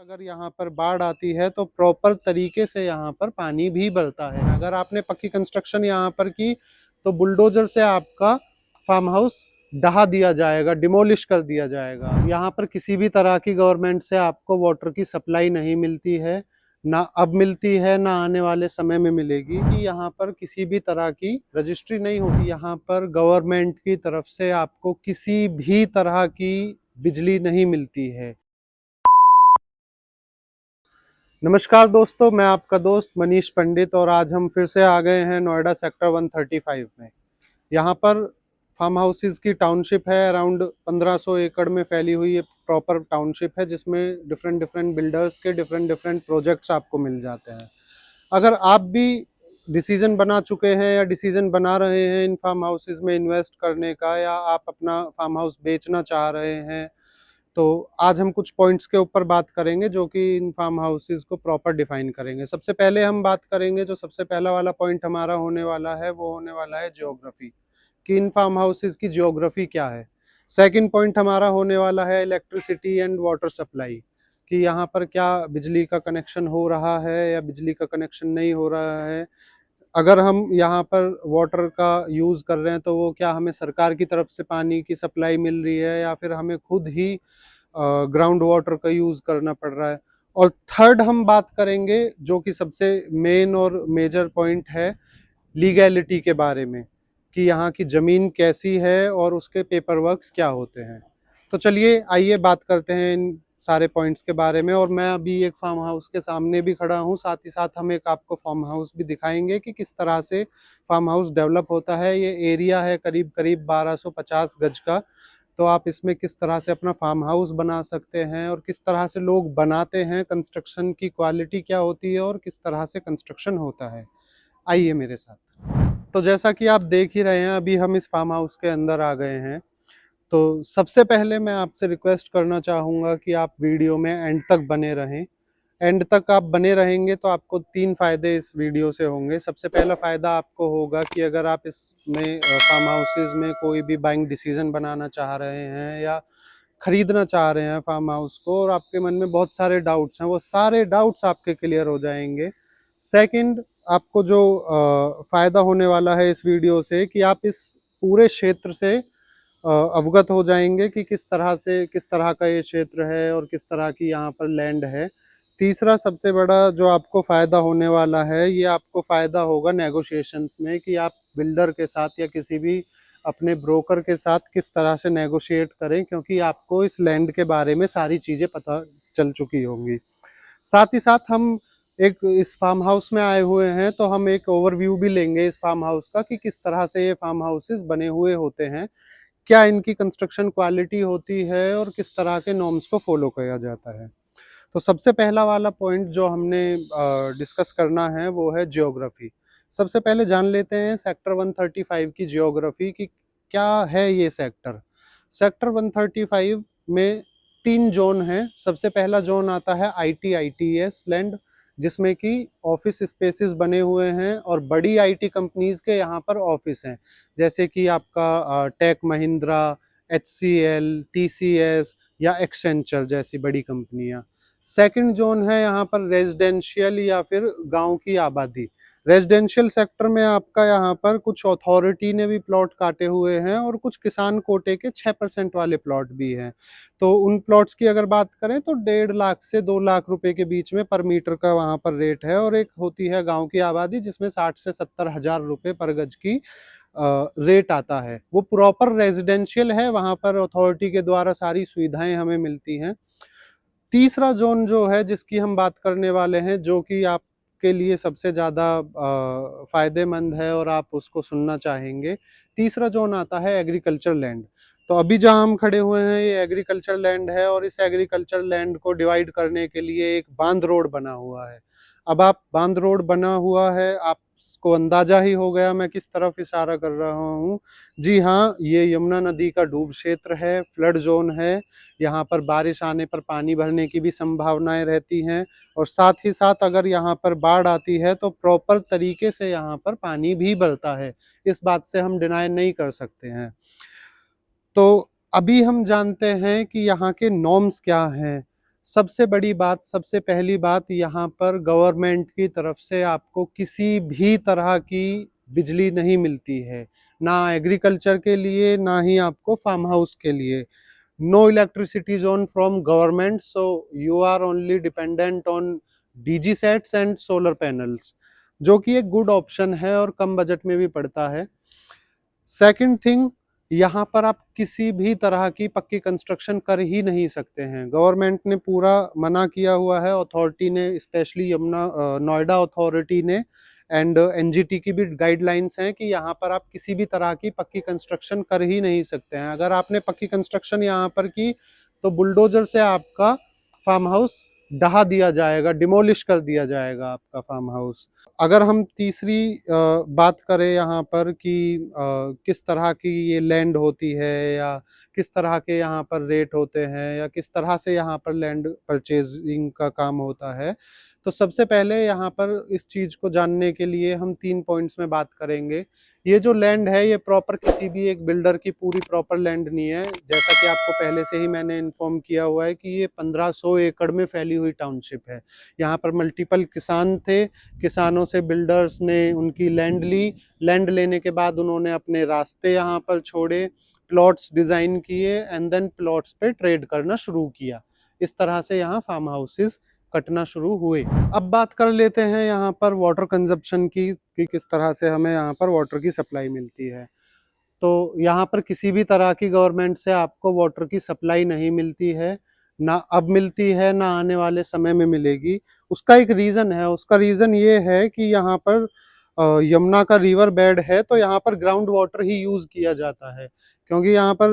अगर यहाँ पर बाढ़ आती है तो प्रॉपर तरीके से यहाँ पर पानी भी बढ़ता है। अगर आपने पक्की कंस्ट्रक्शन यहाँ पर की तो बुलडोजर से आपका फार्म हाउस ढहा दिया जाएगा, डिमोलिश कर दिया जाएगा। यहाँ पर किसी भी तरह की गवर्नमेंट से आपको वाटर की सप्लाई नहीं मिलती है, ना अब मिलती है ना आने वाले समय में मिलेगी। कि यहाँ पर किसी भी तरह की रजिस्ट्री नहीं होती। यहाँ पर गवर्नमेंट की तरफ से आपको किसी भी तरह की बिजली नहीं मिलती है। नमस्कार दोस्तों, मैं आपका दोस्त मनीष पंडित और आज हम फिर से आ गए हैं नोएडा सेक्टर 135 में। यहाँ पर फार्म हाउसेस की टाउनशिप है, अराउंड 1500 एकड़ में फैली हुई ये प्रॉपर टाउनशिप है, जिसमें डिफरेंट डिफरेंट बिल्डर्स के डिफरेंट डिफरेंट प्रोजेक्ट्स आपको मिल जाते हैं। अगर आप भी डिसीजन बना चुके हैं या डिसीजन बना रहे हैं इन फार्म हाउसेस में इन्वेस्ट करने का, या आप अपना फार्म हाउस बेचना चाह रहे हैं, तो आज हम कुछ पॉइंट्स के ऊपर बात करेंगे जो कि इन फार्म हाउसेस को प्रॉपर डिफाइन करेंगे। सबसे पहले हम बात करेंगे, जो सबसे पहला वाला पॉइंट हमारा होने वाला है वो होने वाला है ज्योग्राफी, कि इन फार्म हाउसेस की ज्योग्राफी क्या है। सेकंड पॉइंट हमारा होने वाला है इलेक्ट्रिसिटी एंड वाटर सप्लाई, कि यहाँ पर क्या बिजली का कनेक्शन हो रहा है या बिजली का कनेक्शन नहीं हो रहा है। अगर हम यहाँ पर वाटर का यूज़ कर रहे हैं तो वो क्या हमें सरकार की तरफ से पानी की सप्लाई मिल रही है या फिर हमें खुद ही ग्राउंड वाटर का यूज़ करना पड़ रहा है। और थर्ड हम बात करेंगे जो कि सबसे मेन और मेजर पॉइंट है, लीगैलिटी के बारे में, कि यहाँ की ज़मीन कैसी है और उसके पेपर वर्क्स क्या होते हैं। तो चलिए आइए बात करते हैं इन सारे पॉइंट्स के बारे में। और मैं अभी एक फार्म हाउस के सामने भी खड़ा हूँ, साथ ही साथ हम एक आपको फार्म हाउस भी दिखाएंगे कि किस तरह से फार्म हाउस डेवलप होता है। ये एरिया है करीब करीब 1250 गज का, तो आप इसमें किस तरह से अपना फार्म हाउस बना सकते हैं और किस तरह से लोग बनाते हैं, कंस्ट्रक्शन की क्वालिटी क्या होती है और किस तरह से कंस्ट्रक्शन होता है। आइए मेरे साथ। तो जैसा कि आप देख ही रहे हैं, अभी हम इस फार्म हाउस के अंदर आ गए हैं। तो सबसे पहले मैं आपसे रिक्वेस्ट करना चाहूँगा कि आप वीडियो में एंड तक बने रहें। एंड तक आप बने रहेंगे तो आपको 3 फ़ायदे इस वीडियो से होंगे। सबसे पहला फ़ायदा आपको होगा कि अगर आप इसमें फार्म हाउसेज़ में कोई भी बाइंग डिसीज़न बनाना चाह रहे हैं या खरीदना चाह रहे हैं फार्म हाउस को और आपके मन में बहुत सारे डाउट्स हैं, वो सारे डाउट्स आपके क्लियर हो जाएंगे। सेकंड, आपको जो फ़ायदा होने वाला है इस वीडियो से, कि आप इस पूरे क्षेत्र से अवगत हो जाएंगे कि किस तरह से, किस तरह का ये क्षेत्र है और किस तरह की यहाँ पर लैंड है। तीसरा सबसे बड़ा जो आपको फ़ायदा होने वाला है, ये आपको फ़ायदा होगा नेगोशिएशंस में, कि आप बिल्डर के साथ या किसी भी अपने ब्रोकर के साथ किस तरह से नेगोशिएट करें, क्योंकि आपको इस लैंड के बारे में सारी चीज़ें पता चल चुकी होंगी। साथ ही साथ हम एक इस फार्म हाउस में आए हुए हैं तो हम एक ओवरव्यू भी लेंगे इस फार्म हाउस का, कि किस तरह से ये फार्म हाउसेस बने हुए होते हैं, क्या इनकी कंस्ट्रक्शन क्वालिटी होती है और किस तरह के नॉर्म्स को फॉलो किया जाता है। तो सबसे पहला वाला पॉइंट जो हमने डिस्कस करना है वो है जियोग्राफी। सबसे पहले जान लेते हैं सेक्टर 135 की जियोग्राफी, की क्या है ये सेक्टर। सेक्टर 135 में 3 जोन हैं। सबसे पहला जोन आता है ITS लैंड, जिसमें कि ऑफिस स्पेसेस बने हुए हैं और बड़ी IT कंपनीज के यहाँ पर ऑफिस हैं, जैसे कि आपका टेक महिंद्रा, HCL, TCS या एक्सेंचर जैसी बड़ी कंपनियां। सेकंड जोन है यहाँ पर रेजिडेंशियल या फिर गांव की आबादी। रेजिडेंशियल सेक्टर में आपका यहाँ पर कुछ अथॉरिटी ने भी प्लॉट काटे हुए हैं और कुछ किसान कोटे के 6% वाले प्लॉट भी हैं। तो उन प्लॉट्स की अगर बात करें तो 1.5 लाख से 2 लाख रुपए के बीच में पर मीटर का वहाँ पर रेट है। और एक होती है गांव की आबादी, जिसमें 60 से 70 हजार रुपए पर गज की रेट आता है। वो प्रॉपर रेजिडेंशियल है, वहाँ पर अथॉरिटी के द्वारा सारी सुविधाएं हमें मिलती हैं। तीसरा जोन जो है जिसकी हम बात करने वाले हैं, जो कि आपके लिए सबसे ज़्यादा फायदेमंद है और आप उसको सुनना चाहेंगे, तीसरा जोन आता है एग्रीकल्चर लैंड। तो अभी जहाँ हम खड़े हुए हैं ये एग्रीकल्चर लैंड है और इस एग्रीकल्चर लैंड को डिवाइड करने के लिए एक बांध रोड बना हुआ है। अब आप बांध रोड बना हुआ है, आपको अंदाजा ही हो गया मैं किस तरफ इशारा कर रहा हूँ। जी हाँ, ये यमुना नदी का डूब क्षेत्र है, फ्लड जोन है। यहाँ पर बारिश आने पर पानी भरने की भी संभावनाएं रहती हैं और साथ ही साथ अगर यहाँ पर बाढ़ आती है तो प्रॉपर तरीके से यहाँ पर पानी भी बढ़ता है। इस बात से हम डिनाई नहीं कर सकते हैं। तो अभी हम जानते हैं कि यहाँ के नॉर्म्स क्या हैं। सबसे बड़ी बात, सबसे पहली बात, यहाँ पर गवर्नमेंट की तरफ से आपको किसी भी तरह की बिजली नहीं मिलती है, ना एग्रीकल्चर के लिए, ना ही आपको फार्म हाउस के लिए। No electricity zone from government, so you are only dependent on DG sets and solar panels, जो कि एक गुड ऑप्शन है और कम बजट में भी पड़ता है। सेकंड थिंग, यहाँ पर आप किसी भी तरह की पक्की कंस्ट्रक्शन कर ही नहीं सकते हैं। गवर्नमेंट ने पूरा मना किया हुआ है, अथॉरिटी ने, स्पेशली यमुना नोएडा अथॉरिटी ने, एंड एनजीटी की भी गाइडलाइंस हैं कि यहाँ पर आप किसी भी तरह की पक्की कंस्ट्रक्शन कर ही नहीं सकते हैं। अगर आपने पक्की कंस्ट्रक्शन यहाँ पर की तो बुलडोजर से आपका फार्म हाउस ढहा दिया जाएगा, डिमोलिश कर दिया जाएगा आपका फार्म हाउस। अगर हम तीसरी बात करें यहाँ पर कि किस तरह की ये लैंड होती है, या किस तरह के यहाँ पर रेट होते हैं, या किस तरह से यहाँ पर लैंड परचेजिंग का काम होता है, तो सबसे पहले यहाँ पर इस चीज़ को जानने के लिए हम 3 पॉइंट्स में बात करेंगे। ये जो लैंड है ये प्रॉपर किसी भी एक बिल्डर की पूरी प्रॉपर लैंड नहीं है। जैसा कि आपको पहले से ही मैंने इन्फॉर्म किया हुआ है कि ये 1500 एकड़ में फैली हुई टाउनशिप है। यहाँ पर मल्टीपल किसान थे, किसानों से बिल्डर्स ने उनकी लैंड ली, लैंड लेने के बाद उन्होंने अपने रास्ते यहाँ पर छोड़े, प्लॉट्स डिज़ाइन किए एंड देन प्लॉट्स पे ट्रेड करना शुरू किया। इस तरह से यहाँ फार्म हाउसेस कटना शुरू हुए। अब बात कर लेते हैं यहाँ पर वाटर कंजप्शन की, कि किस तरह से हमें यहाँ पर वाटर की सप्लाई मिलती है। तो यहाँ पर किसी भी तरह की गवर्नमेंट से आपको वाटर की सप्लाई नहीं मिलती है, ना अब मिलती है, ना आने वाले समय में मिलेगी। उसका एक रीज़न है, उसका रीज़न ये है कि यहाँ पर यमुना का रिवर बेड है, तो यहाँ पर ग्राउंड वाटर ही यूज़ किया जाता है, क्योंकि यहाँ पर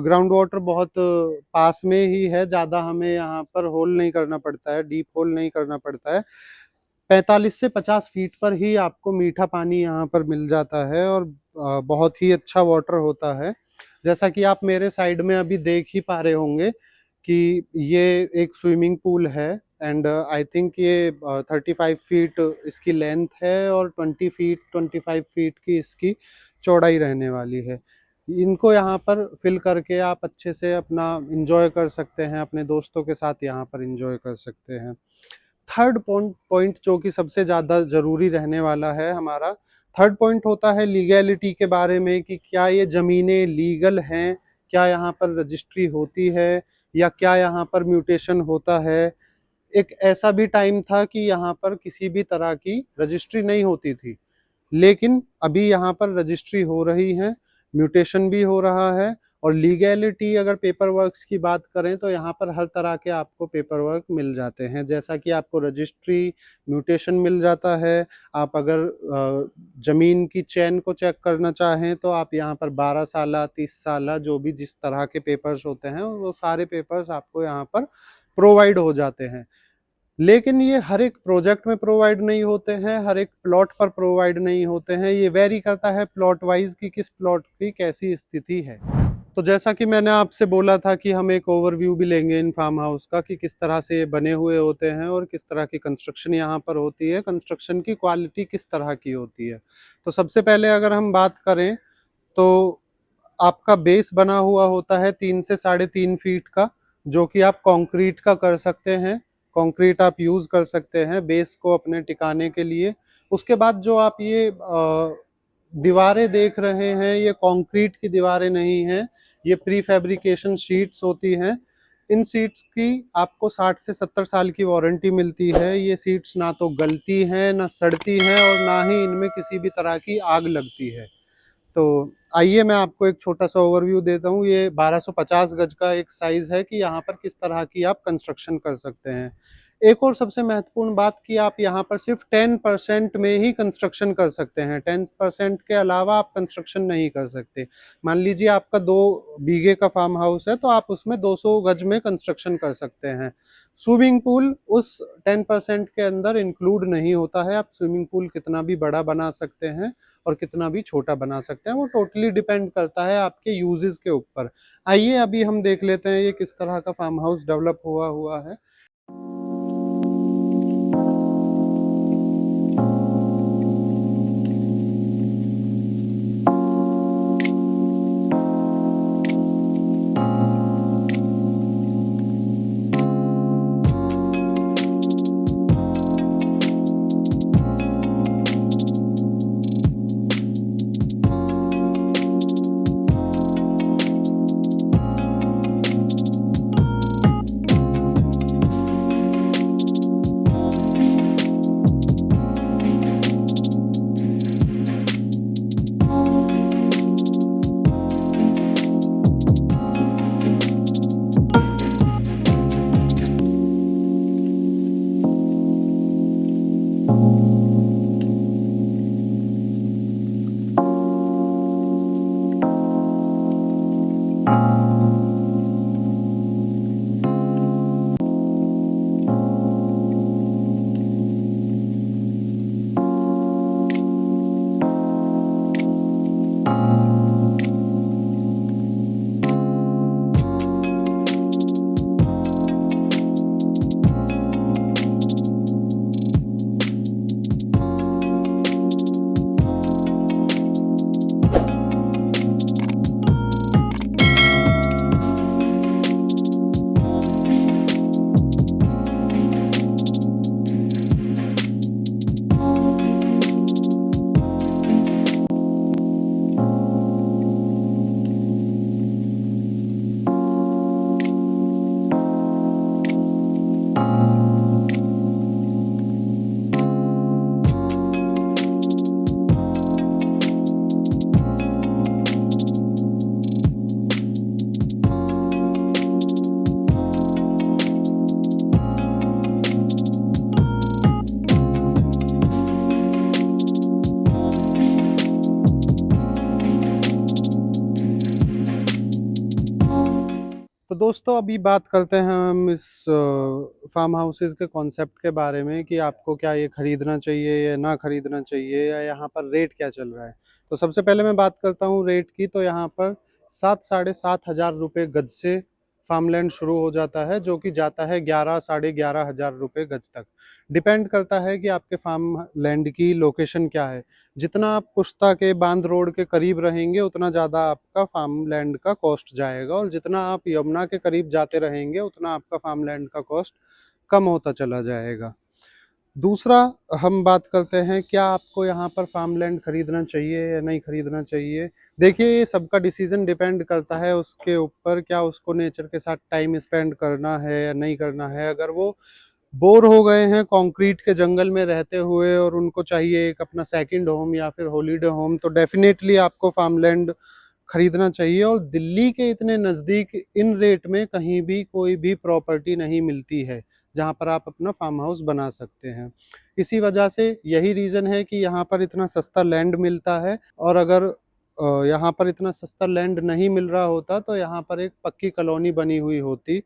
ग्राउंड वाटर बहुत पास में ही है, ज़्यादा हमें यहाँ पर होल नहीं करना पड़ता है, डीप होल नहीं करना पड़ता है। 45 से 50 फीट पर ही आपको मीठा पानी यहाँ पर मिल जाता है, और बहुत ही अच्छा वाटर होता है। जैसा कि आप मेरे साइड में अभी देख ही पा रहे होंगे कि ये एक स्विमिंग पूल है, एंड आई थिंक ये 35 फीट इसकी लेंथ है और 25 फीट की इसकी चौड़ाई रहने वाली है। इनको यहाँ पर फिल करके आप अच्छे से अपना इंजॉय कर सकते हैं, अपने दोस्तों के साथ यहाँ पर इंजॉय कर सकते हैं। थर्ड पॉइंट जो कि सबसे ज़्यादा ज़रूरी रहने वाला है हमारा, थर्ड पॉइंट होता है लीगैलिटी के बारे में, कि क्या ये ज़मीनें लीगल हैं, क्या यहाँ पर रजिस्ट्री होती है, या क्या यहाँ पर म्यूटेशन होता है। एक ऐसा भी टाइम था कि यहाँ पर किसी भी तरह की रजिस्ट्री नहीं होती थी, लेकिन अभी यहाँ पर रजिस्ट्री हो रही है, म्यूटेशन भी हो रहा है, और लीगैलिटी अगर पेपर वर्क्स की बात करें तो यहाँ पर हर तरह के आपको पेपर वर्क मिल जाते हैं। जैसा कि आपको रजिस्ट्री, म्यूटेशन मिल जाता है। आप अगर ज़मीन की चैन को चेक करना चाहें तो आप यहाँ पर 12 साला, 30 साला, जो भी जिस तरह के पेपर्स होते हैं वो सारे पेपर्स आपको यहाँ पर प्रोवाइड हो जाते हैं। लेकिन ये हर एक प्रोजेक्ट में प्रोवाइड नहीं होते हैं, हर एक प्लॉट पर प्रोवाइड नहीं होते हैं। ये वेरी करता है प्लॉट वाइज कि किस प्लॉट की कैसी स्थिति है। तो जैसा कि मैंने आपसे बोला था कि हम एक ओवरव्यू भी लेंगे इन फार्म हाउस का, कि किस तरह से ये बने हुए होते हैं और किस तरह की कंस्ट्रक्शन यहाँ पर होती है, कंस्ट्रक्शन की क्वालिटी किस तरह की होती है। तो सबसे पहले अगर हम बात करें तो आपका बेस बना हुआ होता है 3 से 3.5 फीट का, जो कि आप कंक्रीट का कर सकते हैं। कंक्रीट आप यूज़ कर सकते हैं बेस को अपने टिकाने के लिए। उसके बाद जो आप ये दीवारें देख रहे हैं, ये कंक्रीट की दीवारें नहीं हैं, ये प्री फैब्रिकेशन शीट्स होती हैं। इन सीट्स की आपको 60 से 70 साल की वारंटी मिलती है। ये सीट्स ना तो गलती हैं, ना सड़ती हैं, और ना ही इनमें किसी भी तरह की आग लगती है। तो आइए मैं आपको एक छोटा सा ओवरव्यू देता हूँ। ये 1250 गज का एक साइज है कि यहाँ पर किस तरह की आप कंस्ट्रक्शन कर सकते हैं। एक और सबसे महत्वपूर्ण बात कि आप यहाँ पर सिर्फ 10% में ही कंस्ट्रक्शन कर सकते हैं, 10% के अलावा आप कंस्ट्रक्शन नहीं कर सकते। मान लीजिए आपका 2 बीघे का फार्म हाउस है, तो आप उसमें 200 गज में कंस्ट्रक्शन कर सकते हैं। स्विमिंग पूल उस 10% के अंदर इंक्लूड नहीं होता है। आप स्विमिंग पूल कितना भी बड़ा बना सकते हैं और कितना भी छोटा बना सकते हैं, वो टोटली डिपेंड करता है आपके यूजेस के ऊपर। आइए अभी हम देख लेते हैं ये किस तरह का फार्म हाउस डेवलप हुआ हुआ है। दोस्तों अभी बात करते हैं हम इस फार्म हाउसेज़ के कॉन्सेप्ट के बारे में कि आपको क्या ये खरीदना चाहिए या ना खरीदना चाहिए या यहाँ पर रेट क्या चल रहा है। तो सबसे पहले मैं बात करता हूँ रेट की, तो यहाँ पर 7 साढ़े 7 हज़ार रुपये गज से फार्मलैंड शुरू हो जाता है, जो कि जाता है 11 साढ़े 11 हज़ार रुपये गज तक। डिपेंड करता है कि आपके फार्म लैंड की लोकेशन क्या है। जितना आप पुश्ता के बांध रोड के करीब रहेंगे उतना ज़्यादा आपका फार्म लैंड का कॉस्ट जाएगा, और जितना आप यमुना के करीब जाते रहेंगे उतना आपका फार्म लैंड का कॉस्ट कम होता चला जाएगा। दूसरा, हम बात करते हैं क्या आपको यहाँ पर फार्म लैंड खरीदना चाहिए या नहीं खरीदना चाहिए। देखिए, ये सबका डिसीजन डिपेंड करता है उसके ऊपर, क्या उसको नेचर के साथ टाइम स्पेंड करना है या नहीं करना है। अगर वो बोर हो गए हैं कंक्रीट के जंगल में रहते हुए और उनको चाहिए एक अपना सेकंड होम या फिर हॉलिडे होम, तो डेफिनेटली आपको फार्मलैंड खरीदना चाहिए। और दिल्ली के इतने नज़दीक इन रेट में कहीं भी कोई भी प्रॉपर्टी नहीं मिलती है जहाँ पर आप अपना फार्म हाउस बना सकते हैं। इसी वजह से यही रीज़न है कि यहाँ पर इतना सस्ता लैंड मिलता है। और अगर यहाँ पर इतना सस्ता लैंड नहीं मिल रहा होता तो यहाँ पर एक पक्की कॉलोनी बनी हुई होती,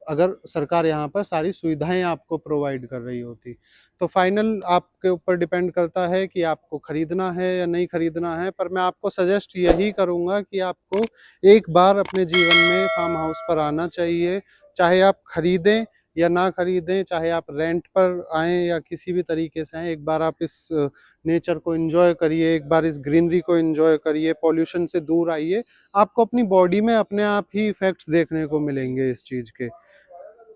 अगर सरकार यहाँ पर सारी सुविधाएं आपको प्रोवाइड कर रही होती। तो फाइनल आपके ऊपर डिपेंड करता है कि आपको खरीदना है या नहीं खरीदना है, पर मैं आपको सजेस्ट यही करूँगा कि आपको एक बार अपने जीवन में फार्म हाउस पर आना चाहिए। चाहे आप खरीदें या ना खरीदें, चाहे आप रेंट पर आएँ या किसी भी तरीके से आएँ, एक बार आप इस नेचर को एन्जॉय करिए, एक बार इस ग्रीनरी को एन्जॉय करिए, पॉल्यूशन से दूर आइए। आपको अपनी बॉडी में अपने आप ही इफ़ेक्ट्स देखने को मिलेंगे इस चीज़ के।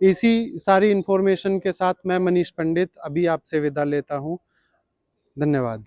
इसी सारी इन्फॉर्मेशन के साथ मैं मनीष पंडित अभी आपसे विदा लेता हूँ। धन्यवाद।